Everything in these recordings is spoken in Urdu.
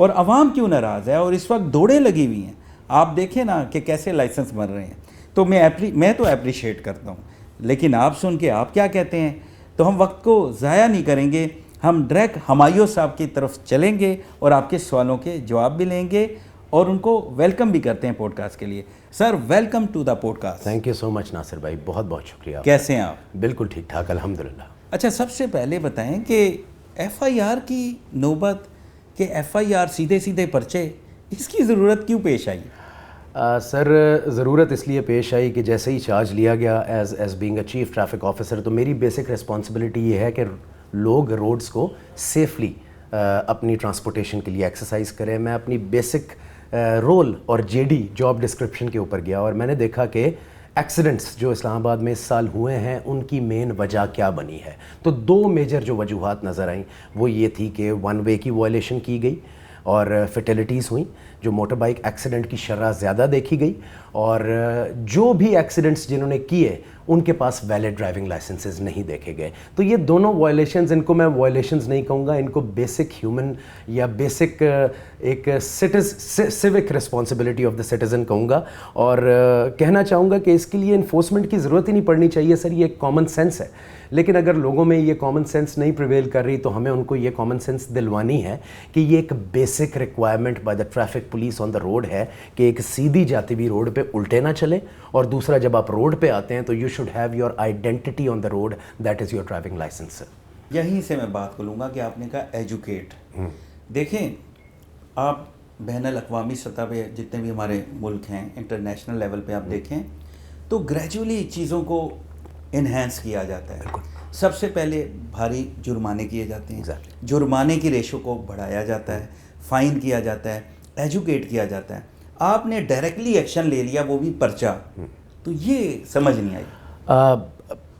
اور عوام کیوں ناراض ہے اور اس وقت دوڑیں لگی ہوئی ہیں. آپ دیکھیں نا کہ کیسے لائسنس بن رہے ہیں. تو میں تو اپریشیٹ کرتا ہوں, لیکن آپ سن کے آپ کیا کہتے ہیں؟ تو ہم وقت کو ضائع نہیں کریں گے, ہم ڈائریکٹ ہمایوں صاحب کی طرف چلیں گے اور آپ کے سوالوں کے جواب بھی لیں گے اور ان کو ویلکم بھی کرتے ہیں پوڈ کاسٹ کے لیے. Sir welcome to the podcast. Thank you so much Nasir بھائی, بہت بہت شکریہ. کیسے ہیں آپ؟ بالکل ٹھیک ٹھاک الحمدللہ. اچھا, سب سے پہلے بتائیں کہ ایف آئی آر کی نوبت, کہ ایف آئی آر سیدھے پرچے, اس کی ضرورت کیوں پیش آئی؟ سر ضرورت اس لیے پیش آئی کہ جیسے ہی چارج لیا گیا as being a chief traffic officer, تو میری بیسک رسپانسبلٹی یہ ہے کہ لوگ روڈز کو سیفلی اپنی ٹرانسپورٹیشن کے لیے ایکسرسائز کریں. میں اپنی بیسک رول اور جے ڈی جاب ڈسکرپشن کے اوپر گیا اور میں نے دیکھا کہ ایکسیڈنٹس جو اسلام آباد میں اس سال ہوئے ہیں ان کی مین وجہ کیا بنی ہے. تو 2 میجر جو وجوہات نظر آئیں وہ یہ تھی کہ 1 وے کی وائلیشن کی گئی اور فیٹیلیٹیز ہوئیں, جو موٹر بائک ایکسیڈنٹ کی شرح زیادہ دیکھی گئی, اور جو بھی ایکسیڈنٹس جنہوں نے کیے ان کے پاس ویلڈ ڈرائیونگ لائسنسز نہیں دیکھے گئے. تو یہ دونوں وائلیشنز, ان کو میں وائلیشنز نہیں کہوں گا, ان کو بیسک ہیومن یا بیسک ایک civic responsibility of the citizen کہوں گا. اور کہنا چاہوں گا کہ اس کے لیے انفورسمنٹ کی ضرورت ہی نہیں پڑنی چاہیے سر, یہ ایک کامن سینس ہے. لیکن اگر لوگوں میں یہ کامن سینس نہیں پریویل کر رہی تو ہمیں ان کو یہ کامن سینس دلوانی ہے کہ یہ ایک basic requirement by the traffic police on the road ہے کہ ایک سیدھی جاتی ہوئی روڈ پہ الٹے نہ چلے, اور دوسرا جب آپ روڈ پہ آتے ہیں تو you should have your identity on the road, that is your driving licence. یہیں سے میں بات کروں گا کہ آپ نے کہا ایجوکیٹ. دیکھیں آپ بین الاقوامی سطح پہ جتنے بھی ہمارے ملک ہیں, انٹرنیشنل لیول پہ آپ دیکھیں تو گریجولی چیزوں کو انہینس کیا جاتا ہے. سب سے پہلے بھاری جرمانے کیے جاتے ہیں, جرمانے کی ریشو کو بڑھایا جاتا ہے, فائن کیا جاتا ہے, ایجوکیٹ کیا جاتا ہے. آپ نے ڈائریکٹلی ایکشن لے لیا, وہ بھی پرچہ, تو یہ سمجھ نہیں آئی.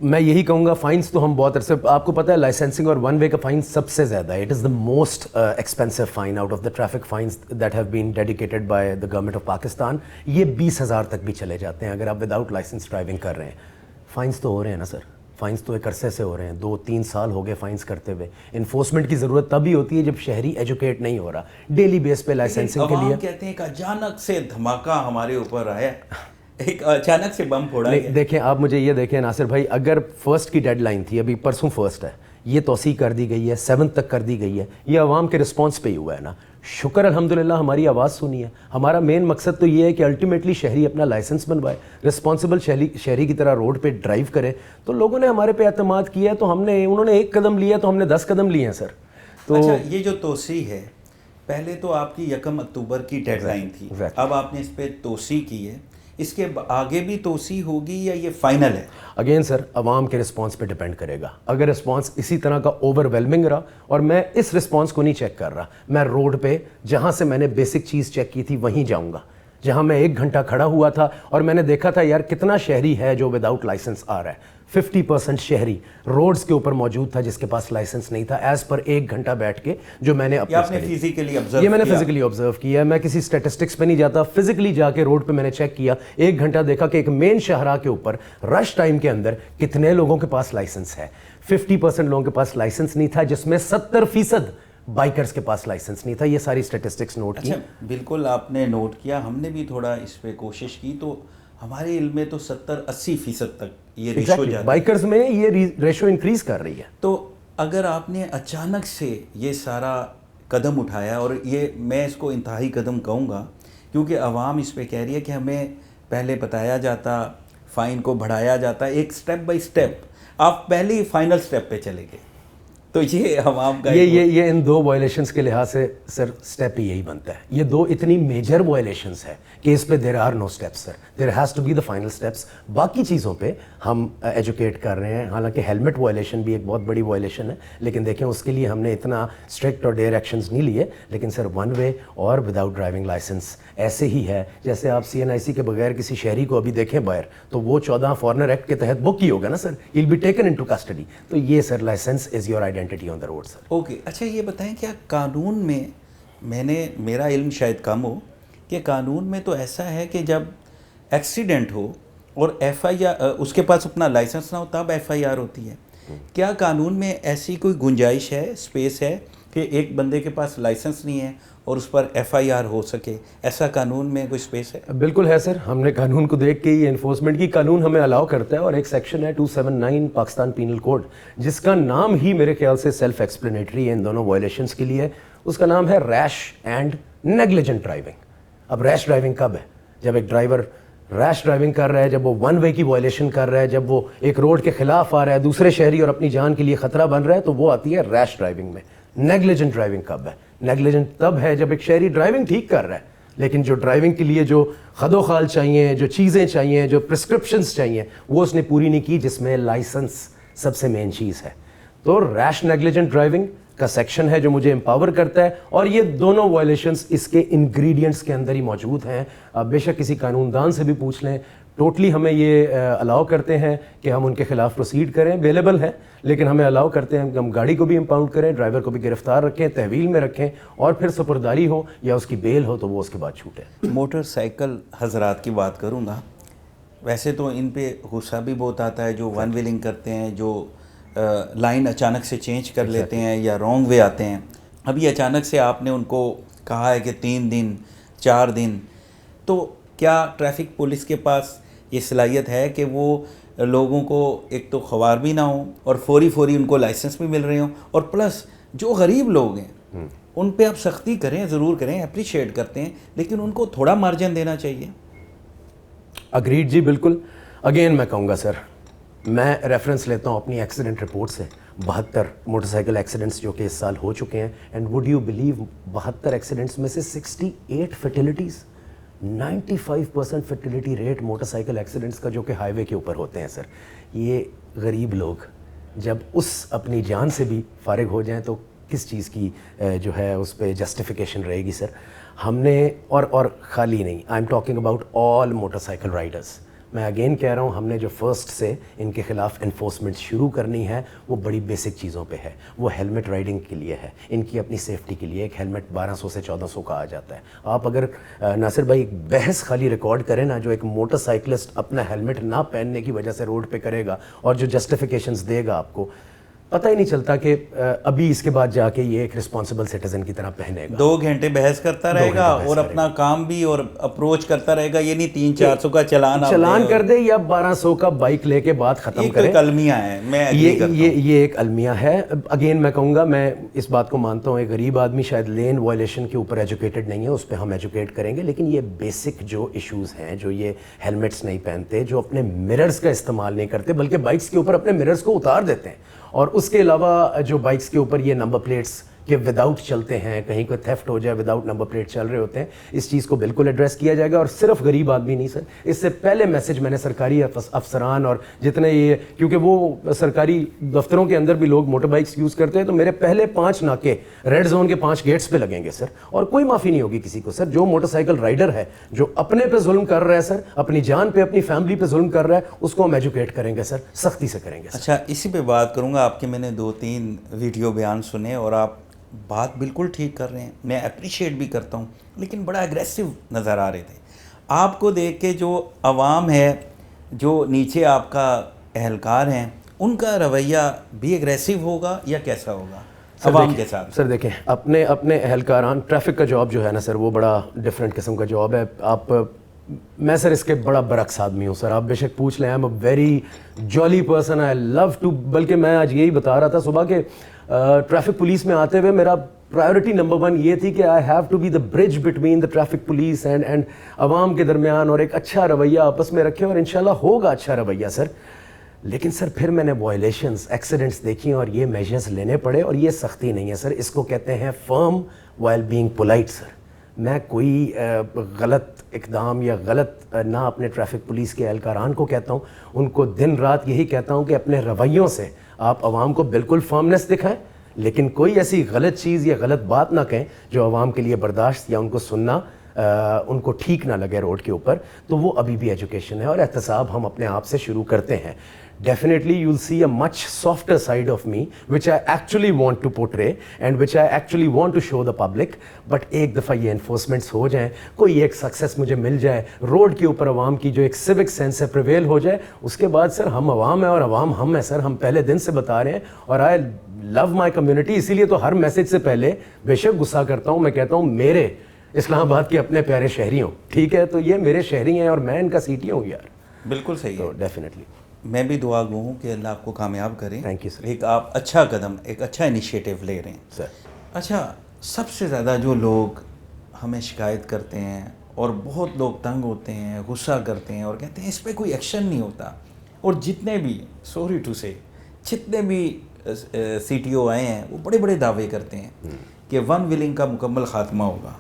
میں یہی کہوں گا فائنس تو ہم بہت عرصے, آپ کو پتہ ہے لائسنسنگ اور 1 وے کا فائن سب سے زیادہ ہے. It is the most expensive fine out of the traffic fines that have been dedicated by the government of Pakistan. یہ 20,000 تک بھی چلے جاتے ہیں اگر آپ وداؤٹ لائسنس ڈرائیونگ کر رہے ہیں. فائنس تو ہو رہے ہیں نا سر, فائنس تو ایک عرصے سے ہو رہے ہیں, 2-3 سال ہو گئے فائنس کرتے ہوئے. انفورسمنٹ کی ضرورت تب ہی ہوتی ہے جب شہری ایجوکیٹ نہیں ہو رہا ڈیلی بیس پہ لائسنسنگ کے لیے. کہتے ہیں کہ اچانک سے دھماکہ ہمارے اوپر آیا, ایک اچانک سے بم پھوڑا گیا. دیکھیں آپ مجھے یہ دیکھیں ناصر بھائی, اگر 1 کی ڈیڈ لائن تھی, ابھی پرسوں 1 ہے, یہ توسیع کر دی گئی ہے, 7 تک کر دی گئی ہے, یہ عوام کے رسپانس پہ ہی ہوا ہے نا. شکر الحمدللہ ہماری آواز سنی ہے. ہمارا مین مقصد تو یہ ہے کہ الٹیمیٹلی شہری اپنا لائسنس بنوائے, رسپانسبل شہری کی طرح روڈ پہ ڈرائیو کرے. تو لوگوں نے ہمارے پہ اعتماد کیا ہے, تو انہوں نے 1 قدم لیا تو ہم نے 10 قدم لیے ہیں سر. تو اچھا, یہ جو توسیع ہے, پہلے تو آپ کی 1 اکتوبر کی ڈیڈ لائن تھی, اب آپ نے اس پہ توسیع کی ہے, اس کے آگے بھی توسیع ہوگی یا یہ فائنل ہے؟ اگین سر عوام کے رسپانس پہ ڈیپینڈ کرے گا. اگر رسپانس اسی طرح کا اوور ویلمنگ رہا, اور میں اس رسپانس کو نہیں چیک کر رہا, میں روڈ پہ جہاں سے میں نے بیسک چیز چیک کی تھی وہیں جاؤں گا, جہاں میں 1 گھنٹہ کھڑا ہوا تھا اور میں نے دیکھا تھا یار کتنا شہری ہے جو وداؤٹ لائسنس آ رہا ہے. 50% شہری روڈز کے اوپر موجود تھا جس کے پاس لائسنس نہیں تھا, ایز پر 1 گھنٹہ بیٹھ کے جو میں نے فزیکلی آبزرو کیا. میں کسی اسٹیٹسٹکس پہ نہیں جاتا, فزیکلی جا کے روڈ پہ میں نے چیک کیا, 1 گھنٹہ دیکھا کہ ایک مین شاہراہ کے اوپر رش ٹائم کے اندر کتنے لوگوں کے پاس لائسنس ہے. 50% لوگوں کے پاس لائسنس نہیں تھا, جس میں 70% بائکرز کے پاس لائسنس نہیں تھا. یہ ساری اسٹیٹسٹکس نوٹ کی. بالکل آپ نے نوٹ کیا, ہم نے بھی تھوڑا اس پہ کوشش کی, تو ہمارے علم میں تو 70-80% تک یہ ریشو جاتا ہے. بائکرز میں یہ ریشو انکریز کر رہی ہے. تو اگر آپ نے اچانک سے یہ سارا قدم اٹھایا, اور یہ میں اس کو انتہائی قدم کہوں گا کیونکہ عوام اس پہ کہہ رہی ہے کہ ہمیں پہلے بتایا جاتا, فائن کو بڑھایا جاتا, ایک سٹیپ بائی سٹیپ, آپ پہلے ہی فائنل سٹیپ پہ چلے گئے. تو یہ عوام کا یہ ان 2 وائلیشنس کے لحاظ سے سر سٹیپ ہی یہی بنتا ہے. یہ 2 اتنی میجر وائلیشنس ہے کہ اس پہ there are no steps sir, there has to be the final steps. باقی چیزوں پہ ہم ایجوکیٹ کر رہے ہیں, حالانکہ ہیلمٹ وائلیشن بھی ایک بہت بڑی وائلیشن ہے, لیکن دیکھیں اس کے لیے ہم نے اتنا اسٹرکٹ اور ڈیر ایکشنز نہیں لیے. لیکن سر 1 وے اور وداؤٹ ڈرائیونگ لائسنس ایسے ہی ہے جیسے آپ CNIC کے بغیر کسی شہری کو ابھی دیکھیں باہر, تو وہ 14 فارنر ایکٹ کے تحت بک ہی ہوگا نا sir, he will be taken into custody. تو یہ sir licence is your identity on the road sir. Okay, اچھا یہ بتائیں کیا قانون میں, میرا علم شاید کم ہو, کہ قانون میں تو ایسا ہے کہ جب ایکسیڈنٹ ہو اور FIR اس کے پاس اپنا لائسنس نہ ہو تب FIR ہوتی ہے. کیا قانون میں ایسی کوئی گنجائش ہے, اسپیس ہے کہ ایک بندے کے پاس لائسنس نہیں ہے اور اس پر FIR ہو سکے، ایسا قانون میں کوئی سپیس ہے؟ بالکل ہے سر، ہم نے قانون کو دیکھ کے یہ انفورسمنٹ کی قانون ہمیں الاؤ کرتا ہے، اور ایک سیکشن ہے 279 پاکستان پینل کوڈ جس کا نام ہی میرے خیال سے سیلف ایکسپلینیٹری ہے ان دونوں وائلیشنس کے لیے. اس کا نام ہے ریش اینڈ نیگلیجنٹ ڈرائیونگ. اب ریش ڈرائیونگ کب ہے؟ جب ایک ڈرائیور ریش ڈرائیونگ کر رہا ہے، جب وہ ون وے کی وائلیشن کر رہا ہے، جب وہ ایک روڈ کے خلاف آ رہا ہے، دوسرے شہری اور اپنی جان کے لیے خطرہ بن رہا ہے، تو وہ آتی ہے ریش ڈرائیونگ میں. نیگلیجنٹ ڈرائیونگ کب ہے؟ نیگلیجنٹ تب ہے جب ایک شہری ڈرائیونگ ٹھیک کر رہا ہے لیکن جو ڈرائیونگ کے لیے جو خد و خال چاہیے، جو چیزیں چاہیے، جو پرسکرپشنز چاہیے، وہ اس نے پوری نہیں کی، جس میں لائسنس سب سے مین چیز ہے. تو ریش نیگلیجنٹ ڈرائیونگ کا سیکشن ہے جو مجھے امپاور کرتا ہے، اور یہ دونوں وائلیشنز اس کے انگریڈینٹس کے اندر ہی موجود ہیں. آپ بے شک کسی قانون دان سے بھی پوچھ لیں، ٹوٹلی ہمیں یہ الاؤ کرتے ہیں کہ ہم ان کے خلاف پروسیڈ کریں، اویلیبل ہے، لیکن ہمیں الاؤ کرتے ہیں کہ ہم گاڑی کو بھی امپاؤنڈ کریں، ڈرائیور کو بھی گرفتار رکھیں، تحویل میں رکھیں، اور پھر سپرداری ہو یا اس کی بیل ہو تو وہ اس کے بعد چھوٹے. موٹر سائیکل حضرات کی بات کروں گا، ویسے تو ان پہ غصہ بھی بہت آتا ہے جو ون ویلنگ کرتے ہیں، جو لائن اچانک سے چینج کر لیتے ہیں یا رانگ وے آتے ہیں. ابھی اچانک سے آپ نے ان کو کہا ہے کہ 3 دن 4 دن، تو کیا ٹریفک پولیس کے پاس یہ صلاحیت ہے کہ وہ لوگوں کو ایک تو خوار بھی نہ ہوں اور فوری ان کو لائسنس بھی مل رہے ہوں، اور پلس جو غریب لوگ ہیں ان پہ آپ سختی کریں، ضرور کریں، اپریشیٹ کرتے ہیں، لیکن ان کو تھوڑا مارجن دینا چاہیے. اگریڈ جی، بالکل. اگین میں کہوں گا سر، میں ریفرنس لیتا ہوں اپنی ایکسیڈنٹ رپورٹ سے. 72 موٹر سائیکل ایکسیڈنٹس جو کہ اس سال ہو چکے ہیں، and would you believe 72 accidents میں سے 68 فرٹیلیٹیز، 95% fertility rate motor cycle accidents کا جو کہ ہائی وے کے اوپر ہوتے ہیں سر. یہ غریب لوگ جب اس اپنی جان سے بھی فارغ ہو جائیں تو کس چیز کی جو ہے اس پہ جسٹیفیکیشن رہے گی سر. ہم نے اور خالی نہیں، I am talking about all motor cycle riders. میں اگین کہہ رہا ہوں، ہم نے جو فرسٹ سے ان کے خلاف انفورسمنٹ شروع کرنی ہے وہ بڑی بیسک چیزوں پہ ہے. وہ ہیلمٹ رائڈنگ کے لیے ہے، ان کی اپنی سیفٹی کے لیے. ایک ہیلمٹ 1200 سے 1400 کا آ جاتا ہے. آپ اگر ناصر بھائی ایک بحث خالی ریکارڈ کریں نا، جو ایک موٹر سائیکلسٹ اپنا ہیلمٹ نہ پہننے کی وجہ سے روڈ پہ کرے گا اور جو جسٹیفیکیشنز دے گا آپ کو، پتہ ہی نہیں چلتا کہ ابھی اس کے بعد جا کے یہ ایک رسپانسبل سٹیزن کی طرح پہنے گا. 2 گھنٹے بحث کرتا رہے گا اور اپنا کام بھی اور اپروچ کرتا رہے گا. یہ نہیں 300-400 کا چلان کر دے یا 1200 کا بائک لے کے بات ختم کرے. ایک المیہ ہے، میں یہ ایک المیہ ہے. اگین میں کہوں گا، میں اس بات کو مانتا ہوں ایک غریب آدمی شاید لین وائلیشن کے اوپر ایجوکیٹڈ نہیں ہے، اس پہ ہم ایجوکیٹ کریں گے، لیکن یہ بیسک جو ایشوز ہیں، جو یہ ہیلمٹس نہیں پہنتے، جو اپنے مررز کا استعمال نہیں کرتے بلکہ بائکس کے اوپر اپنے مررز کو اتار دیتے ہیں، اور اس کے علاوہ جو بائکس کے اوپر یہ نمبر پلیٹس کہ وداؤٹ چلتے ہیں، کہیں کوئی تھیفٹ ہو جائے وداؤٹ نمبر پلیٹ چل رہے ہوتے ہیں، اس چیز کو بالکل ایڈریس کیا جائے گا. اور صرف غریب آدمی نہیں سر، اس سے پہلے میسج میں نے سرکاری افسران اور جتنے یہ، کیونکہ وہ سرکاری دفتروں کے اندر بھی لوگ موٹر بائکس یوز کرتے ہیں، تو میرے پہلے 5 ناکے ریڈ زون کے 5 گیٹس پہ لگیں گے سر، اور کوئی معافی نہیں ہوگی کسی کو سر. جو موٹر سائیکل رائڈر ہے جو اپنے پہ ظلم کر رہا ہے سر، اپنی جان پہ اپنی فیملی پہ ظلم کر رہا ہے، اس کو ہم ایجوکیٹ کریں گے سر، سختی سے کریں گے سر. اچھا، اسی پہ بات کروں گا. آپ کے میں نے 2-3 ویڈیو بیان سنے اور آپ بات بالکل ٹھیک کر رہے ہیں، میں اپریشیٹ بھی کرتا ہوں، لیکن بڑا اگریسو نظر آ رہے تھے. آپ کو دیکھ کے جو عوام ہے، جو نیچے آپ کا اہلکار ہیں، ان کا رویہ بھی اگریسو ہوگا یا کیسا ہوگا عوام کے ساتھ؟ سر دیکھیں، اپنے اہلکاران، ٹریفک کا جاب جو ہے نا سر، وہ بڑا ڈفرینٹ قسم کا جاب ہے. میں سر اس کے بڑا برعکس آدمی ہوں سر. آپ بے شک پوچھ لیں، آئی ایم اے ویری جالی پرسن، آئی لو ٹو، بلکہ میں آج یہی بتا رہا تھا صبح کہ ٹریفک پولیس میں آتے ہوئے میرا پرائیورٹی نمبر 1 یہ تھی کہ I have to be the bridge between the traffic police and عوام کے درمیان، اور ایک اچھا رویہ آپس میں رکھیں، اور انشاءاللہ ہوگا اچھا رویہ سر. لیکن سر پھر میں نے وائلیشنز، ایکسیڈنٹس دیکھی اور یہ میجرز لینے پڑے، اور یہ سختی نہیں ہے سر. اس کو کہتے ہیں فرم وائل بینگ پولائٹ سر. میں کوئی غلط اقدام یا غلط نہ اپنے ٹریفک پولیس کے اہلکاران کو کہتا ہوں، ان کو دن رات یہی کہتا ہوں کہ اپنے رویوں سے آپ عوام کو بالکل فرمنس دکھائیں، لیکن کوئی ایسی غلط چیز یا غلط بات نہ کہیں جو عوام کے لیے برداشت یا ان کو سننا ان کو ٹھیک نہ لگے روڈ کے اوپر. تو وہ ابھی بھی ایجوکیشن ہے، اور احتساب ہم اپنے آپ سے شروع کرتے ہیں. Definitely you'll see a much softer side of me which I actually want to portray and which I actually want to show the public. But ایک دفعہ یہ enforcements ہو جائیں، کوئی ایک سکسیس مجھے مل جائے، روڈ کے اوپر عوام کی جو ایک سیوک سینس ہے پریویل ہو جائے، اس کے بعد سر ہم عوام ہیں اور عوام ہم ہیں سر. ہم پہلے دن سے بتا رہے ہیں، اور لو مائی کمیونٹی، اسی لیے تو ہر میسج سے پہلے بے شک غصہ کرتا ہوں، میں کہتا ہوں میرے اسلام آباد کے اپنے پیارے شہری ہوں، ٹھیک ہے، تو یہ میرے شہری ہیں اور میں ان کا سیٹی ہوں یار. بالکل صحیح تو ہے. ڈیفینیٹلی میں بھی دعا گو ہوں کہ اللہ آپ کو کامیاب کرے. Thank you, sir. ایک آپ اچھا قدم، ایک اچھا انیشیٹو لے رہے ہیں. سر. اچھا، سب سے زیادہ جو لوگ ہمیں شکایت کرتے ہیں اور بہت لوگ تنگ ہوتے ہیں، غصہ کرتے ہیں اور کہتے ہیں اس پہ کوئی ایکشن نہیں ہوتا، اور جتنے بھی سوری ٹو سے جتنے بھی سی ٹی او آئے ہیں وہ بڑے بڑے دعوے کرتے ہیں کہ ون ویلنگ کا مکمل خاتمہ ہوگا،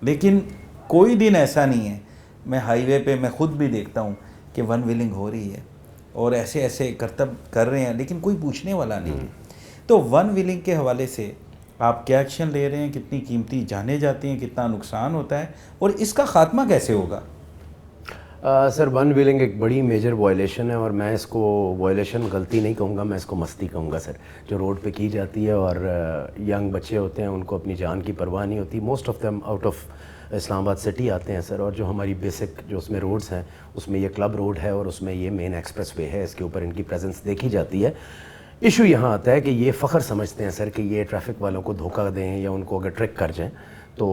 لیکن کوئی دن ایسا نہیں ہے. میں ہائی وے پہ میں خود بھی دیکھتا ہوں کہ ون ویلنگ ہو رہی ہے اور ایسے ایسے کرتب کر رہے ہیں، لیکن کوئی پوچھنے والا نہیں. تو ون ویلنگ کے حوالے سے آپ کیا ایکشن لے رہے ہیں؟ کتنی قیمتی جانیں جاتی ہیں، کتنا نقصان ہوتا ہے، اور اس کا خاتمہ کیسے ہوگا؟ سر ون ویلنگ ایک بڑی میجر وائلیشن ہے، اور میں اس کو وائلیشن غلطی نہیں کہوں گا، میں اس کو مستی کہوں گا سر، جو روڈ پہ کی جاتی ہے. اور ینگ بچے ہوتے ہیں، ان کو اپنی جان کی پرواہ نہیں ہوتی. Most of them out of Islamabad city آتے ہیں سر، اور جو ہماری بیسک جو اس میں روڈز ہیں، اس میں یہ کلب روڈ ہے اور اس میں یہ مین ایکسپریس وے ہے، اس کے اوپر ان کی پریزنس دیکھی جاتی ہے. ایشو یہاں آتا ہے کہ یہ فخر سمجھتے ہیں سر کہ یہ ٹریفک والوں کو دھوکہ دیں یا ان کو اگر ٹرک کر جائیں تو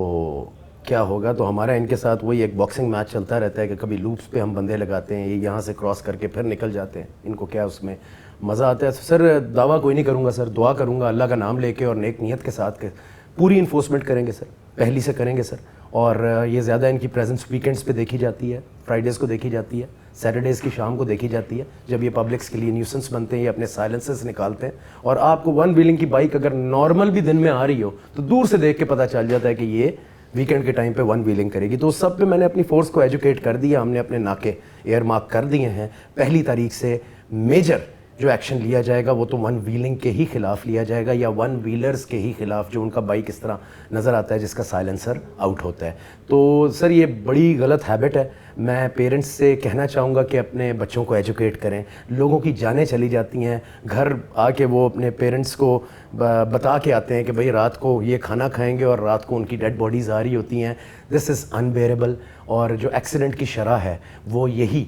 کیا ہوگا. تو ہمارا ان کے ساتھ وہی ایک باکسنگ میچ چلتا رہتا ہے کہ کبھی لوپس پہ ہم بندے لگاتے ہیں، یہ یہاں سے کراس کر کے پھر نکل جاتے ہیں. ان کو کیا اس میں مزہ آتا ہے. سر دعویٰ کوئی نہیں کروں گا سر، دعا کروں گا اللہ کا نام لے کے اور نیک نیت کے ساتھ کہ پوری انفورسمنٹ کریں گے سر، پہلی سے کریں گے سر. اور یہ زیادہ ان کی پریزنس ویکینڈس پہ دیکھی جاتی ہے، فرائیڈیز کو دیکھی جاتی ہے، سیٹرڈیز کی شام کو دیکھی جاتی ہے، جب یہ پبلکس کے لیے نیوسنس بنتے ہیں، یہ اپنے سائلنسز نکالتے ہیں. اور آپ کو ون ویلنگ کی بائک اگر نارمل بھی دن میں آ رہی ہو تو دور سے دیکھ کے پتہ چل جاتا ہے کہ یہ ویکینڈ کے ٹائم پہ ون ویلنگ کرے گی. تو اس سب پہ میں نے اپنی فورس کو ایجوکیٹ کر دیا. ہم نے اپنے ناکے ایئر مارک کر دیے ہیں. 1 تاریخ سے میجر جو ایکشن لیا جائے گا وہ تو ون ویلنگ کے ہی خلاف لیا جائے گا، یا ون ویلرز کے ہی خلاف جو ان کا بائک اس طرح نظر آتا ہے جس کا سائلنسر آؤٹ ہوتا ہے. تو سر یہ بڑی غلط ہیبٹ ہے. میں پیرنٹس سے کہنا چاہوں گا کہ اپنے بچوں کو ایجوکیٹ کریں. لوگوں کی جانیں چلی جاتی ہیں، گھر آ کے وہ اپنے پیرنٹس کو بتا کے آتے ہیں کہ بھئی رات کو یہ کھانا کھائیں گے، اور رات کو ان کی ڈیڈ باڈیز آ رہی ہوتی ہیں. دس از انبیئریبل. اور جو ایکسیڈنٹ کی شرح ہے وہ یہی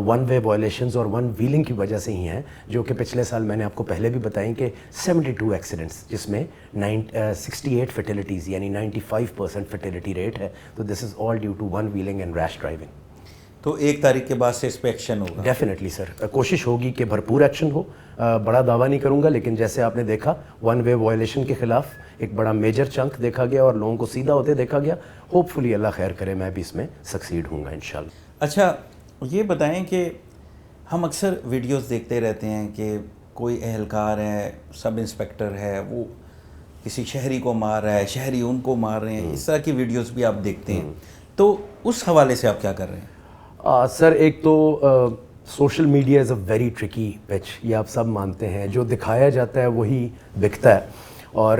ون وے وائلیشنز اور ون ویلنگ کی وجہ سے ہی ہیں، جو کہ پچھلے سال میں نے آپ کو پہلے بھی بتائیں کہ 72 ایکسیڈنٹس، جس میں 68 فیٹیلیٹیز یعنی 95% فیٹیلیٹی ریٹ ہے. تو this is all due to one wheeling and rash driving. تو 1 تاریخ کے بعد سے اس پہ ایکشن ہوگا؟ ڈیفینیٹلی سر، کوشش ہوگی کہ بھرپور ایکشن ہو. بڑا دعویٰ نہیں کروں گا، لیکن جیسے آپ نے دیکھا ون وے وائلیشن کے خلاف ایک بڑا میجر چنک دیکھا گیا اور لوگوں کو سیدھا ہوتے دیکھا گیا. ہوپ فلی اللہ خیر کرے میں بھی اس میں سکسیڈ ہوں گا انشاءاللہ. اچھا یہ بتائیں کہ ہم اکثر ویڈیوز دیکھتے رہتے ہیں کہ کوئی اہلکار ہے، سب انسپیکٹر ہے، وہ کسی شہری کو مار رہا ہے، شہری ان کو مار رہے ہیں، اس طرح کی ویڈیوز بھی آپ دیکھتے ہیں. تو اس حوالے سے آپ کیا کر رہے ہیں؟ سر ایک تو social media is a very tricky pitch, یہ آپ سب مانتے ہیں. جو دکھایا جاتا ہے وہی بکتا ہے. اور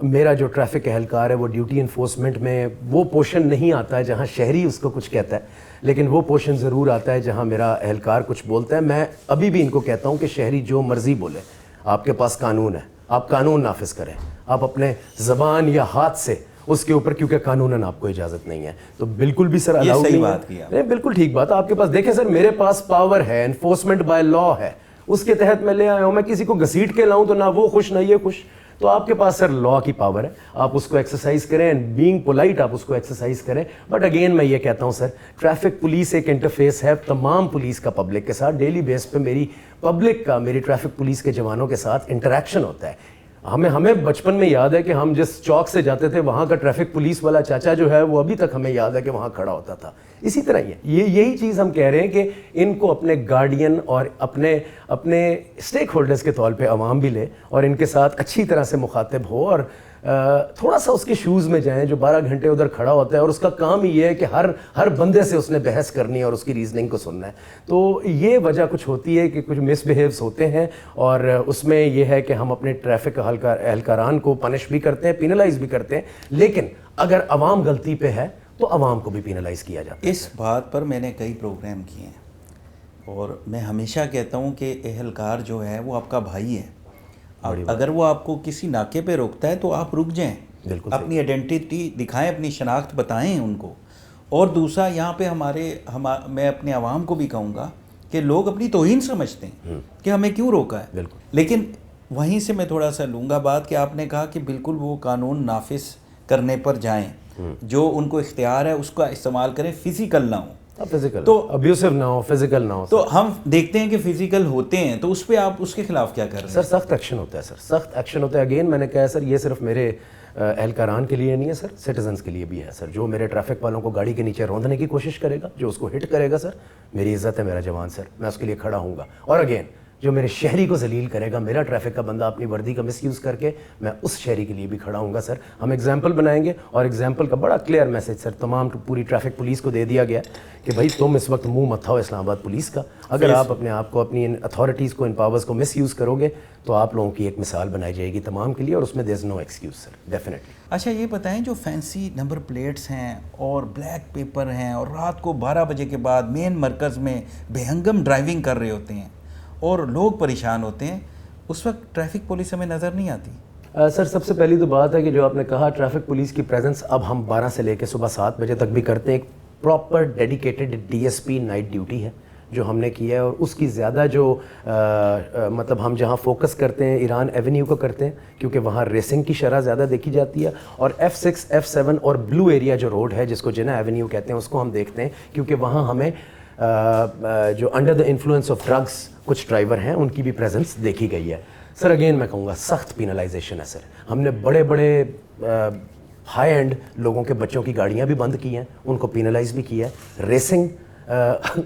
میرا جو ٹریفک اہلکار ہے وہ ڈیوٹی انفورسمنٹ میں وہ پورشن نہیں آتا ہے جہاں شہری اس کو کچھ کہتا ہے، لیکن وہ پورشن ضرور آتا ہے جہاں میرا اہلکار کچھ بولتا ہے. میں ابھی بھی ان کو کہتا ہوں کہ شہری جو مرضی بولے، آپ کے پاس قانون ہے، آپ قانون نافذ کریں. آپ اپنے زبان یا ہاتھ سے اس کے اوپر، کیونکہ قانوناً آپ کو اجازت نہیں ہے تو بالکل بھی سر الاؤ نہیں ہے. نہیں بالکل ٹھیک بات ہے آپ کے پاس. دیکھیں سر میرے پاس پاور ہے، انفورسمنٹ بائی لا ہے، اس کے تحت میں لے آیا ہوں. میں کسی کو گھسیٹ کے لاؤں تو نہ وہ خوش نہ یہ خوش. تو آپ کے پاس سر لا کی پاور ہے، آپ اس کو ایکسرسائز کریں، اینڈ بینگ پولائٹ آپ اس کو ایکسرسائز کریں. بٹ اگین میں یہ کہتا ہوں سر، ٹریفک پولیس ایک انٹرفیس ہے تمام پولیس کا پبلک کے ساتھ. ڈیلی بیس پہ میری پبلک کا، میری ٹریفک پولیس کے جوانوں کے ساتھ انٹریکشن ہوتا ہے. ہمیں بچپن میں یاد ہے کہ ہم جس چوک سے جاتے تھے وہاں کا ٹریفک پولیس والا چاچا جو ہے وہ ابھی تک ہمیں یاد ہے کہ وہاں کھڑا ہوتا تھا. اسی طرح یہی چیز ہم کہہ رہے ہیں کہ ان کو اپنے گارڈین اور اپنے اسٹیک ہولڈرز کے طور پہ عوام بھی لے اور ان کے ساتھ اچھی طرح سے مخاطب ہو، اور تھوڑا سا اس کے شوز میں جائیں جو 12 گھنٹے ادھر کھڑا ہوتا ہے اور اس کا کام ہی یہ ہے کہ ہر بندے سے اس نے بحث کرنی ہے اور اس کی ریزننگ کو سننا ہے. تو یہ وجہ کچھ ہوتی ہے کہ کچھ مس بیہیوز ہوتے ہیں، اور اس میں یہ ہے کہ ہم اپنے ٹریفک اہلکاران کو پنش بھی کرتے ہیں، پینلائز بھی کرتے ہیں. لیکن اگر عوام غلطی پہ ہے تو عوام کو بھی پینلائز کیا جاتا ہے. اس بات پر میں نے کئی پروگرام کیے ہیں اور میں ہمیشہ کہتا ہوں کہ اہلکار جو ہے وہ آپ کا بھائی ہے. اگر وہ آپ کو کسی ناکے پہ روکتا ہے تو آپ رک جائیں، اپنی آئیڈینٹی دکھائیں، اپنی شناخت بتائیں ان کو. اور دوسرا یہاں پہ میں اپنے عوام کو بھی کہوں گا کہ لوگ اپنی توہین سمجھتے ہیں کہ ہمیں کیوں روکا ہے، لیکن وہیں سے میں تھوڑا سا لوں گا بات کہ آپ نے کہا کہ بالکل وہ قانون نافذ کرنے پر جائیں، جو ان کو اختیار ہے اس کا استعمال کریں، فزیکل نہ ہو، فزیکل تو ابیوسو نہ ہو، فزیکل نہ ہو. تو ہم دیکھتے ہیں کہ فزیکل ہوتے ہیں، تو اس پہ آپ اس کے خلاف کیا کر رہے ہیں؟ سر سخت ایکشن ہوتا ہے، سر سخت ایکشن ہوتا ہے. اگین میں نے کہا سر یہ صرف میرے اہلکاران کے لیے نہیں ہے سر، سٹیزنس کے لیے بھی ہے سر. جو میرے ٹریفک والوں کو گاڑی کے نیچے روندنے کی کوشش کرے گا، جو اس کو ہٹ کرے گا سر، میری عزت ہے میرا جوان سر، میں اس کے لیے کھڑا ہوں گا. اور اگین جو میرے شہری کو ذلیل کرے گا، میرا ٹریفک کا بندہ اپنی وردی کا مس یوز کر کے، میں اس شہری کے لیے بھی کھڑا ہوں گا سر. ہم ایگزامپل بنائیں گے، اور ایگزامپل کا بڑا کلیئر میسج سر تمام پوری ٹریفک پولیس کو دے دیا گیا کہ بھائی تم اس وقت منہ مت تھاؤ اسلام آباد پولیس کا. اگر آپ اپنے آپ کو، اپنی ان اتھارٹیز کو، ان پاورز کو مس یوز کرو گے تو آپ لوگوں کی ایک مثال بنائی جائے گی تمام کے لیے، اور اس میں دیر از نو ایکسکیوز سر، ڈیفینیٹلی. اچھا یہ بتائیں، جو فینسی نمبر پلیٹس ہیں اور بلیک پیپر ہیں، اور رات کو 12 بجے کے بعد مین مرکز میں بے ہنگم ڈرائیونگ کر رہے ہوتے ہیں اور لوگ پریشان ہوتے ہیں، اس وقت ٹریفک پولیس ہمیں نظر نہیں آتی؟ سر سب سے پہلی تو بات ہے کہ جو آپ نے کہا ٹریفک پولیس کی پریزنس اب ہم 12 سے لے کے صبح 7 بجے تک بھی کرتے ہیں. ایک proper dedicated D S P night duty ہے جو ہم نے کیا ہے، اور اس کی زیادہ جو مطلب ہم جہاں فوکس کرتے ہیں ایران ایونیو کو کرتے ہیں، کیونکہ وہاں ریسنگ کی شرح زیادہ دیکھی جاتی ہے. اور F6 F7 اور بلو ایریا جو روڈ ہے جس کو جناح ایونیو کہتے ہیں، اس کو ہم دیکھتے ہیں کیونکہ وہاں ہمیں جو under the influence of drugs کچھ ڈرائیور ہیں ان کی بھی پریزنس دیکھی گئی ہے. سر اگین میں کہوں گا سخت پینلائزیشن ہے سر. ہم نے بڑے بڑے ہائی اینڈ لوگوں کے بچوں کی گاڑیاں بھی بند کی ہیں، ان کو پینلائز بھی کیا ہے. ریسنگ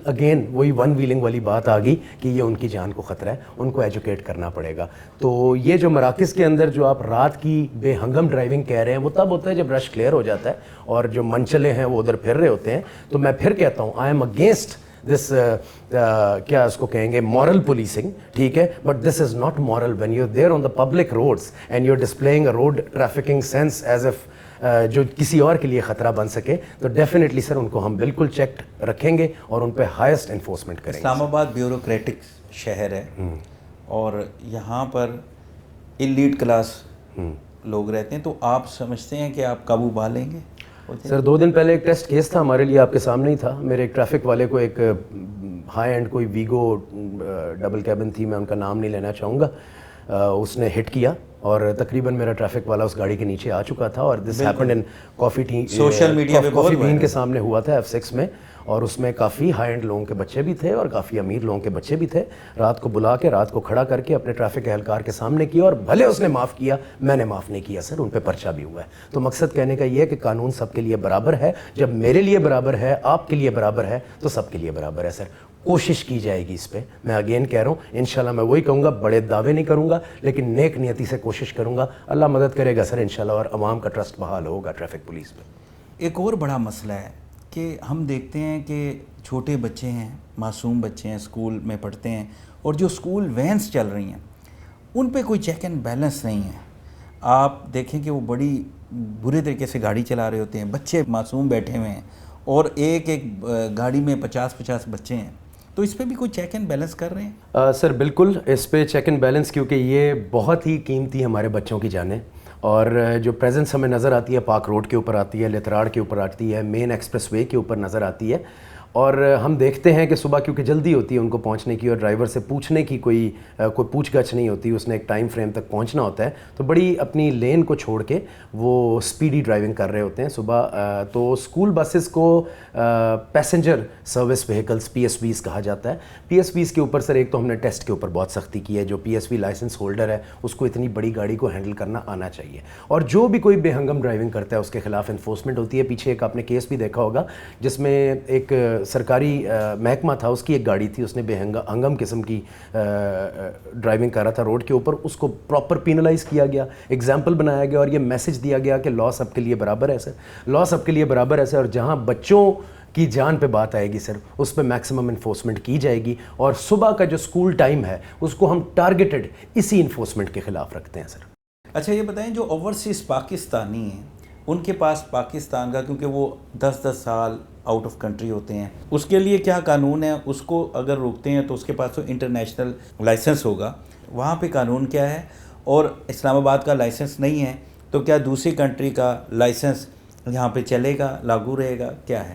اگین وہی ون ویلنگ والی بات آ گئی کہ یہ ان کی جان کو خطرہ ہے، ان کو ایجوکیٹ کرنا پڑے گا. تو یہ جو مراکز کے اندر جو آپ رات کی بے ہنگم ڈرائیونگ کہہ رہے ہیں، وہ تب ہوتا ہے جب رش کلیئر ہو جاتا ہے اور جو منچلے ہیں وہ ادھر پھر رہے ہوتے ہیں. تو میں پھر کہتا ہوں آئی ایم اگینسٹ دس کیا اس کو کہیں گے مورل پولیسنگ، ٹھیک ہے، but this is not moral when you there on the public roads and you are displaying a road trafficking sense as if جو کسی اور کے لیے خطرہ بن سکے. تو ڈیفینیٹلی سر ان کو ہم بالکل چیک رکھیں گے اور ان پہ ہائیسٹ انفورسمنٹ کریں گے. اسلام آباد بیوروکریٹک شہر ہے اور یہاں پر ایلیٹ کلاس لوگ رہتے ہیں، تو آپ سمجھتے ہیں کہ آپ قابو پا لیں گے؟ سر 2 دن پہلے ایک ٹیسٹ کیس تھا ہمارے لیے، آپ کے سامنے ہی تھا. میرے ایک ٹریفک والے کو ایک ہائی اینڈ کوئی ویگو ڈبل کیبن تھی، میں ان کا نام نہیں لینا چاہوں گا، اس نے ہٹ کیا اور تقریباً میرا ٹریفک والا اس گاڑی کے نیچے آ چکا تھا. اور this happened in coffee ten, social media پہ کافی بین کے سامنے ہوا تھا F6 میں، اور اس میں کافی ہائی اینڈ لوگوں کے بچے بھی تھے اور کافی امیر لوگوں کے بچے بھی تھے. رات کو بلا کے، رات کو کھڑا کر کے اپنے ٹریفک اہلکار کے سامنے کیا، اور بھلے اس نے معاف کیا، میں نے معاف نہیں کیا سر، ان پہ پرچہ بھی ہوا ہے. تو مقصد کہنے کا یہ ہے کہ قانون سب کے لیے برابر ہے. جب میرے لیے برابر ہے، آپ کے لیے برابر ہے، تو سب کے لیے برابر ہے سر. کوشش کی جائے گی اس پہ. میں اگین کہہ رہا ہوں انشاءاللہ میں وہی کہوں گا، بڑے دعوے نہیں کروں گا لیکن نیک نیتی سے کوشش کروں گا. اللہ مدد کرے گا سر انشاءاللہ، اور عوام کا ٹرسٹ بحال ہوگا ٹریفک پولیس پہ. ایک اور بڑا مسئلہ ہے کہ ہم دیکھتے ہیں کہ چھوٹے بچے ہیں، معصوم بچے ہیں، اسکول میں پڑھتے ہیں، اور جو اسکول وینس چل رہی ہیں ان پہ کوئی چیک اینڈ بیلنس نہیں ہے. آپ دیکھیں کہ وہ بڑی برے طریقے سے گاڑی چلا رہے ہوتے ہیں، بچے معصوم بیٹھے ہوئے ہیں، اور ایک گاڑی میں 50 بچے ہیں. تو اس پہ بھی کوئی چیک اینڈ بیلنس کر رہے ہیں؟ سر بالکل اس پہ چیک اینڈ بیلنس، کیونکہ یہ بہت ہی قیمتی ہمارے بچوں کی جانیں. اور جو پریزنس ہمیں نظر آتی ہے پاک روڈ کے اوپر آتی ہے، لتراڑ کے اوپر آتی ہے، مین ایکسپریس وے کے اوپر نظر آتی ہے. اور ہم دیکھتے ہیں کہ صبح کیونکہ جلدی ہوتی ہے ان کو پہنچنے کی، اور ڈرائیور سے پوچھنے کی کوئی پوچھ گچھ نہیں ہوتی، اس نے ایک ٹائم فریم تک پہنچنا ہوتا ہے، تو بڑی اپنی لین کو چھوڑ کے وہ سپیڈی ڈرائیونگ کر رہے ہوتے ہیں صبح. تو اسکول بسز کو پیسنجر سروس وہیکلس PSVs کہا جاتا ہے. PSVs کے اوپر سر ایک تو ہم نے ٹیسٹ کے اوپر بہت سختی کی ہے. جو PSV لائسنس ہولڈر ہے اس کو اتنی بڑی گاڑی کو ہینڈل کرنا آنا چاہیے، اور جو بھی کوئی بے ہنگم ڈرائیونگ کرتا ہے اس کے خلاف انفورسمنٹ ہوتی ہے. پیچھے ایک آپ نے کیس بھی دیکھا ہوگا جس میں ایک سرکاری محکمہ تھا، اس کی ایک گاڑی تھی، اس نے بے ہنگم قسم کی ڈرائیونگ کر رہا تھا روڈ کے اوپر، اس کو پراپر پینلائز کیا گیا، ایگزامپل بنایا گیا، اور یہ میسج دیا گیا کہ لا سب کے لیے برابر ہے سر، لا سب کے لیے برابر ہے سر. اور جہاں بچوں کی جان پہ بات آئے گی سر اس پہ میکسیمم انفورسمنٹ کی جائے گی. اور صبح کا جو اسکول ٹائم ہے اس کو ہم ٹارگیٹڈ اسی انفورسمنٹ کے خلاف رکھتے ہیں سر. اچھا یہ بتائیں، جو اوورسیز پاکستانی ہیں ان کے پاس پاکستان کا، کیونکہ وہ 10 سال آؤٹ آف کنٹری ہوتے ہیں، اس کے لیے کیا قانون ہے؟ اس کو اگر روکتے ہیں تو اس کے پاس تو انٹرنیشنل لائسنس ہوگا، وہاں پہ قانون کیا ہے؟ اور اسلام آباد کا لائسنس نہیں ہے تو کیا دوسری کنٹری کا لائسنس یہاں پہ چلے گا، لاگو رہے گا، کیا ہے؟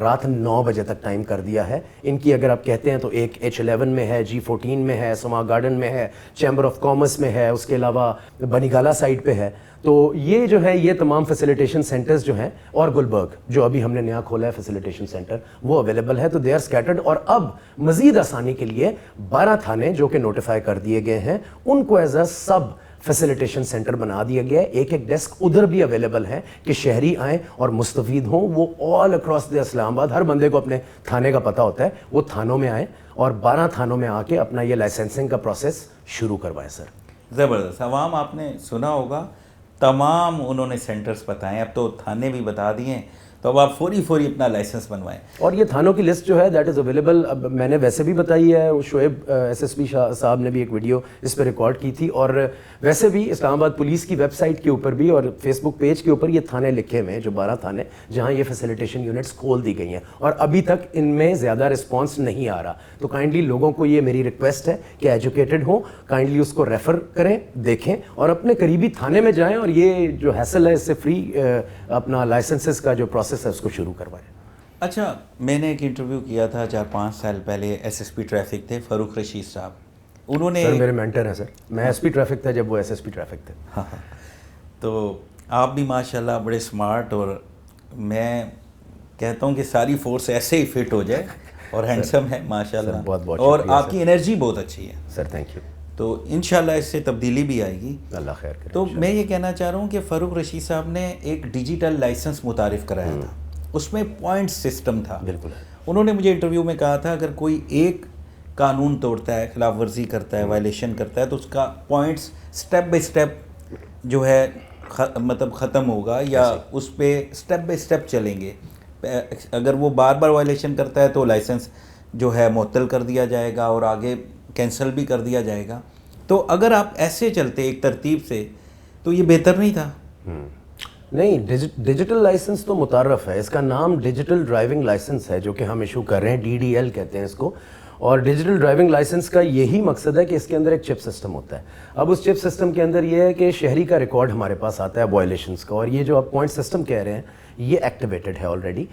رات 9 بجے تک ٹائم کر دیا ہے ان کی. اگر آپ کہتے ہیں تو ایک H11 میں ہے, G14 میں ہے, سما گارڈن میں ہے, چیمبر آف کامرس میں ہے, اس کے علاوہ بنی گالا سائٹ پہ ہے. تو یہ جو ہے یہ تمام فیسیلیٹیشن سینٹرز جو ہیں, اور گلبرگ جو ابھی ہم نے نیا کھولا ہے فیسیلیٹیشن سینٹر, وہ اویلیبل ہے. تو دے آر اسکیٹرڈ. اور اب مزید آسانی کے لیے 12 تھانے جو کہ نوٹیفائی کر دیے گئے ہیں, ان کو as a sub facilitation centre بنا دیا گیا ہے. ایک ایک ڈیسک ادھر بھی اویلیبل ہے کہ شہری آئیں اور مستفید ہوں. وہ آل اکراس دی اسلام آباد, ہر بندے کو اپنے تھانے کا پتہ ہوتا ہے, وہ تھانوں میں آئیں اور 12 تھانوں میں آ کے اپنا یہ لائسنسنگ کا پروسیس شروع کروائیں. سر زبردست. عوام آپ نے سنا ہوگا, تمام انہوں نے سینٹرز بتائیں, اب تو تھانے بھی بتا دیے, تو اب آپ فوری اپنا لائسنس بنوائیں. اور یہ تھانوں کی لسٹ جو ہے دیٹ از اویلیبل. اب میں نے ویسے بھی بتائی ہے, شعیب SSP صاحب نے بھی ایک ویڈیو اس پہ ریکارڈ کی تھی, اور ویسے بھی اسلام آباد پولیس کی ویب سائٹ کے اوپر بھی اور فیس بک پیج کے اوپر یہ تھانے لکھے ہوئے ہیں, جو 12 تھانے جہاں یہ فیسیلیٹیشن یونٹس کھول دی گئی ہیں, اور ابھی تک ان میں زیادہ رسپانس نہیں آ رہا. تو کائنڈلی لوگوں کو یہ میری ریکویسٹ ہے کہ ایجوکیٹڈ ہوں, کائنڈلی اس کو ریفر کریں, دیکھیں اور اپنے قریبی تھانے میں جائیں, اور یہ جو ہیسل ہے اس سے فری اپنا لائسنسز کا جو پروسیس ہے اس کو شروع کروائیں. اچھا, میں نے ایک انٹرویو کیا تھا 4-5 سال پہلے, SSP ٹریفک تھے فاروق رشید صاحب, انہوں نے. سر میرے مینٹر ہیں سر, میں SP ٹریفک تھا جب وہ SSP ٹریفک تھے. ہاں, تو آپ بھی ماشاءاللہ بڑے اسمارٹ, اور میں کہتا ہوں کہ ساری فورس ایسے ہی فٹ ہو جائے, اور ہینڈسم ہے ماشاءاللہ, بہت بہت اور آپ کی انرجی بہت اچھی ہے سر. Thank you. تو انشاءاللہ اس سے تبدیلی بھی آئے گی, اللہ خیر کرے. تو میں یہ کہنا چاہ رہا ہوں کہ فاروق رشید صاحب نے ایک ڈیجیٹل لائسنس متعارف کرایا تھا, اس میں پوائنٹ سسٹم تھا. بالکل. انہوں نے مجھے انٹرویو میں کہا تھا اگر کوئی ایک قانون توڑتا ہے, خلاف ورزی کرتا ہے, وائلیشن کرتا ہے, تو اس کا پوائنٹس سٹیپ بائی سٹیپ جو ہے مطلب ختم ہوگا, یا اس پہ سٹیپ بائی سٹیپ چلیں گے. اگر وہ بار بار وائلیشن کرتا ہے تو لائسنس جو ہے معطل کر دیا جائے گا اور آگے کینسل بھی کر دیا جائے گا. تو اگر آپ ایسے چلتے ایک ترتیب سے تو یہ بہتر نہیں تھا؟ نہیں, ڈیجیٹل لائسنس تو متعارف ہے, اس کا نام ڈیجیٹل ڈرائیونگ لائسنس ہے جو کہ ہم ایشو کر رہے ہیں, DDL کہتے ہیں اس کو. اور ڈیجیٹل ڈرائیونگ لائسنس کا یہی مقصد ہے کہ اس کے اندر ایک چپ سسٹم ہوتا ہے. اب اس چپ سسٹم کے اندر یہ ہے کہ شہری کا ریکارڈ ہمارے پاس آتا ہے وائلیشنس کا, اور یہ جو آپ پوائنٹ سسٹم کہہ رہے ہیں یہ ایکٹیویٹڈ ہے آلریڈی,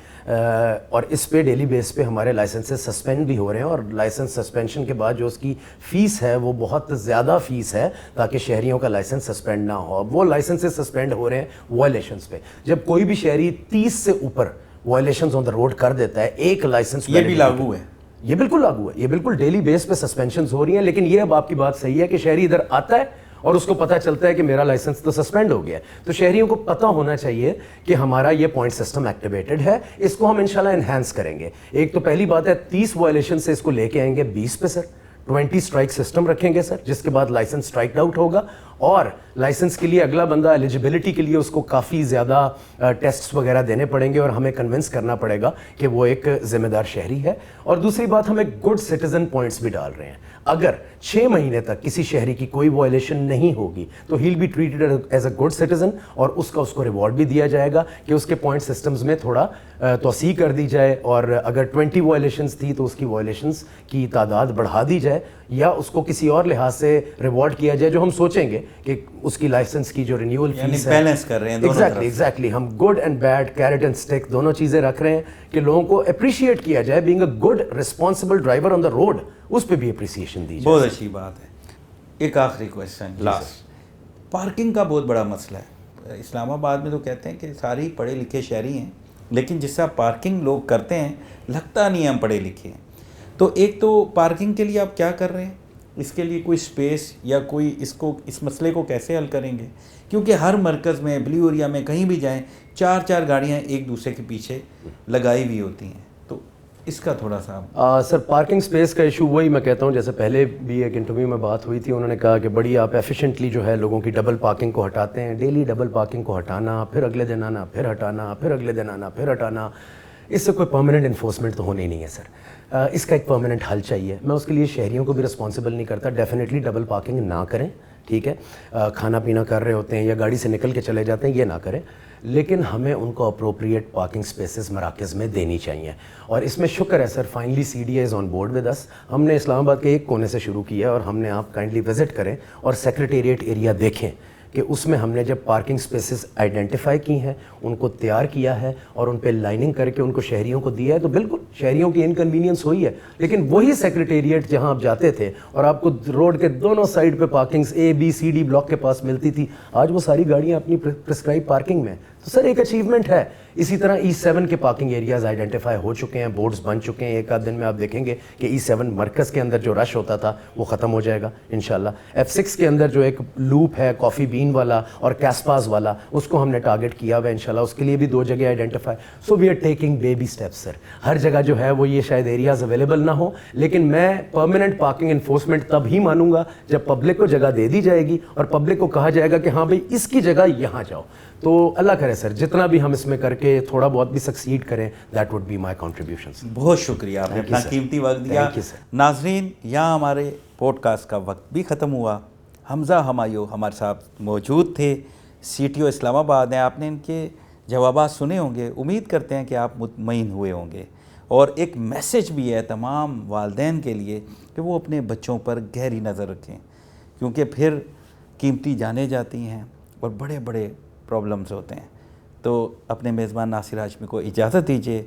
اور اس پہ ڈیلی بیس پہ ہمارے لائسنسز سسپینڈ بھی ہو رہے ہیں, اور لائسنس سسپینشن کے بعد جو اس کی فیس ہے وہ بہت زیادہ فیس ہے تاکہ شہریوں کا لائسنس سسپینڈ نہ ہو. اب وہ لائسنسز سسپینڈ ہو رہے ہیں وائلیشنس پہ. جب کوئی بھی شہری 30 سے اوپر وائلیشنز آن دا روڈ کر دیتا ہے, ایک لائسنس, یہ بھی لاگو ہے, یہ بالکل لاگو ہے, یہ بالکل ڈیلی بیس پہ سسپینشنز ہو رہی ہیں. لیکن یہ اب آپ کی بات صحیح ہے کہ شہری ادھر آتا ہے اور اس کو پتہ چلتا ہے کہ میرا لائسنس تو سسپینڈ ہو گیا ہے. تو شہریوں کو پتہ ہونا چاہیے کہ ہمارا یہ پوائنٹ سسٹم ایکٹیویٹڈ ہے, اس کو ہم انشاءاللہ انہینس کریں گے. ایک تو پہلی بات ہے 30 وائلیشن سے اس کو لے کے آئیں گے 20 پہ سر. 20 اسٹرائک سسٹم رکھیں گے سر, جس کے بعد لائسنس اسٹرائک آؤٹ ہوگا, اور لائسنس کے لیے اگلا بندہ ایلیجیبلٹی کے لیے اس کو کافی زیادہ ٹیسٹس وغیرہ دینے پڑیں گے, اور ہمیں کنونس کرنا پڑے گا کہ وہ ایک ذمہ دار شہری ہے. اور دوسری بات, ہم ایک گڈ سٹیزن پوائنٹس بھی ڈال رہے ہیں. اگر 6 مہینے تک کسی شہری کی کوئی وائلیشن نہیں ہوگی تو he'll be treated as a good citizen, اور اس کو ریوارڈ بھی دیا جائے گا کہ اس کے پوائنٹ سسٹمز میں تھوڑا توسیع کر دی جائے, اور اگر 20 وائلیشنز تھی تو اس کی وائلیشنز کی تعداد بڑھا دی جائے, یا اس کو کسی اور لحاظ سے ریوارڈ کیا جائے جو ہم سوچیں گے کہ اس کی لائسنس کی جو رینیول فیس ہے, بیلنس کر رہے ہیں. ایگزیکٹلی ہم good and bad, carrot and stick دونوں چیزیں رکھ رہے ہیں کہ لوگوں کو اپریشیٹ کیا جائے. Being a good responsible driver on the road, اس پہ بھی اپریسیشن دی جائے. بہت اچھی بات ہے. ایک آخری کویشچن لاسٹ, پارکنگ کا بہت بڑا مسئلہ ہے. اسلام آباد میں تو کہتے ہیں کہ سارے پڑھے لکھے شہری ہیں, لیکن جس طرح پارکنگ لوگ کرتے ہیں لگتا نہیں ہم پڑھے لکھے ہیں. تو ایک تو پارکنگ کے لیے آپ کیا کر رہے ہیں, اس کے لیے کوئی سپیس یا کوئی اس مسئلے کو کیسے حل کریں گے؟ کیونکہ ہر مرکز میں, بلیو ایریا میں کہیں بھی جائیں, 4 گاڑیاں ایک دوسرے کے پیچھے لگائی ہوئی ہوتی ہیں. تو اس کا تھوڑا سا سر پارکنگ سپیس کا ایشو وہی میں کہتا ہوں, جیسے پہلے بھی ایک انٹرویو میں بات ہوئی تھی, انہوں نے کہا کہ بڑی آپ ایفیشینٹلی جو ہے لوگوں کی ڈبل پارکنگ کو ہٹاتے ہیں. ڈیلی ڈبل پارکنگ کو ہٹانا, پھر اگلے دن آنا, پھر ہٹانا, پھر اگلے دن آنا, پھر ہٹانا, اس سے کوئی پرماننٹ انفورسمنٹ تو ہونی نہیں ہے سر. اس کا ایک پرماننٹ حل چاہیے. میں اس کے لیے شہریوں کو بھی رسپانسبل نہیں کرتا. ڈیفینیٹلی ڈبل پارکنگ نہ کریں, ٹھیک ہے, کھانا پینا کر رہے ہوتے ہیں یا گاڑی سے نکل کے چلے جاتے ہیں, یہ نہ کریں. لیکن ہمیں ان کو اپروپریٹ پارکنگ سپیسز مراکز میں دینی چاہیے. اور اس میں شکر ہے sir, finally CDA is on board with us. ہم نے اسلام آباد کے ایک کونے سے شروع کیا ہے, اور ہم نے, آپ کائنڈلی وزٹ کریں اور سیکریٹریٹ ایریا دیکھیں کہ اس میں ہم نے جب پارکنگ سپیسز آئیڈینٹیفائی کی ہیں, ان کو تیار کیا ہے اور ان پہ لائننگ کر کے ان کو شہریوں کو دیا ہے, تو بالکل شہریوں کی انکنوینئنس ہوئی ہے. لیکن وہی سیکریٹریٹ جہاں آپ جاتے تھے اور آپ کو روڈ کے دونوں سائڈ پہ پارکنگز A B C D block کے پاس ملتی تھی, آج وہ ساری گاڑیاں اپنی پرسکرائب پارکنگ میں. تو سر ایک اچیومنٹ ہے. اسی طرح E7 کے پارکنگ ایریاز آئیڈینٹیفائی ہو چکے ہیں, بورڈز بن چکے ہیں. ایک آدھ دن میں آپ دیکھیں گے کہ E7 مرکز کے اندر جو رش ہوتا تھا وہ ختم ہو جائے گا انشاءاللہ. F6 کے اندر جو ایک لوپ ہے کافی بین والا اور کیسپاز والا, اس کو ہم نے ٹارگٹ کیا ہوا ہے انشاءاللہ, اس کے لیے بھی 2 جگہ identify. So we are taking baby steps sir. ہر جگہ جو ہے وہ یہ شاید ایریاز اویلیبل نہ ہو, لیکن میں پرماننٹ پارکنگ انفورسمنٹ تب ہی مانوں گا جب پبلک کو جگہ دے دی جائے گی اور پبلک کو کہا جائے گا کہ ہاں بھائی اس کی جگہ یہاں جاؤ. تو اللہ کرے سر جتنا بھی ہم اس میں کر کے تھوڑا بہت بھی سکسیڈ کریں, that would be my contribution. بہت شکریہ, آپ نے اپنا قیمتی وقت دیا. ناظرین, یہاں ہمارے پوڈ کاسٹ کا وقت بھی ختم ہوا. حمزہ ہمایوں ہمارے ساتھ موجود تھے, CTO اسلام آباد ہیں. آپ نے ان کے جوابات سنے ہوں گے, امید کرتے ہیں کہ آپ مطمئن ہوئے ہوں گے. اور ایک میسج بھی ہے تمام والدین کے لیے کہ وہ اپنے بچوں پر گہری نظر رکھیں, کیونکہ پھر قیمتی جانیں جاتی ہیں اور بڑے بڑے پرابلمز ہوتے ہیں. تو اپنے میزبان ناصر ہاشمی کو اجازت دیجیے.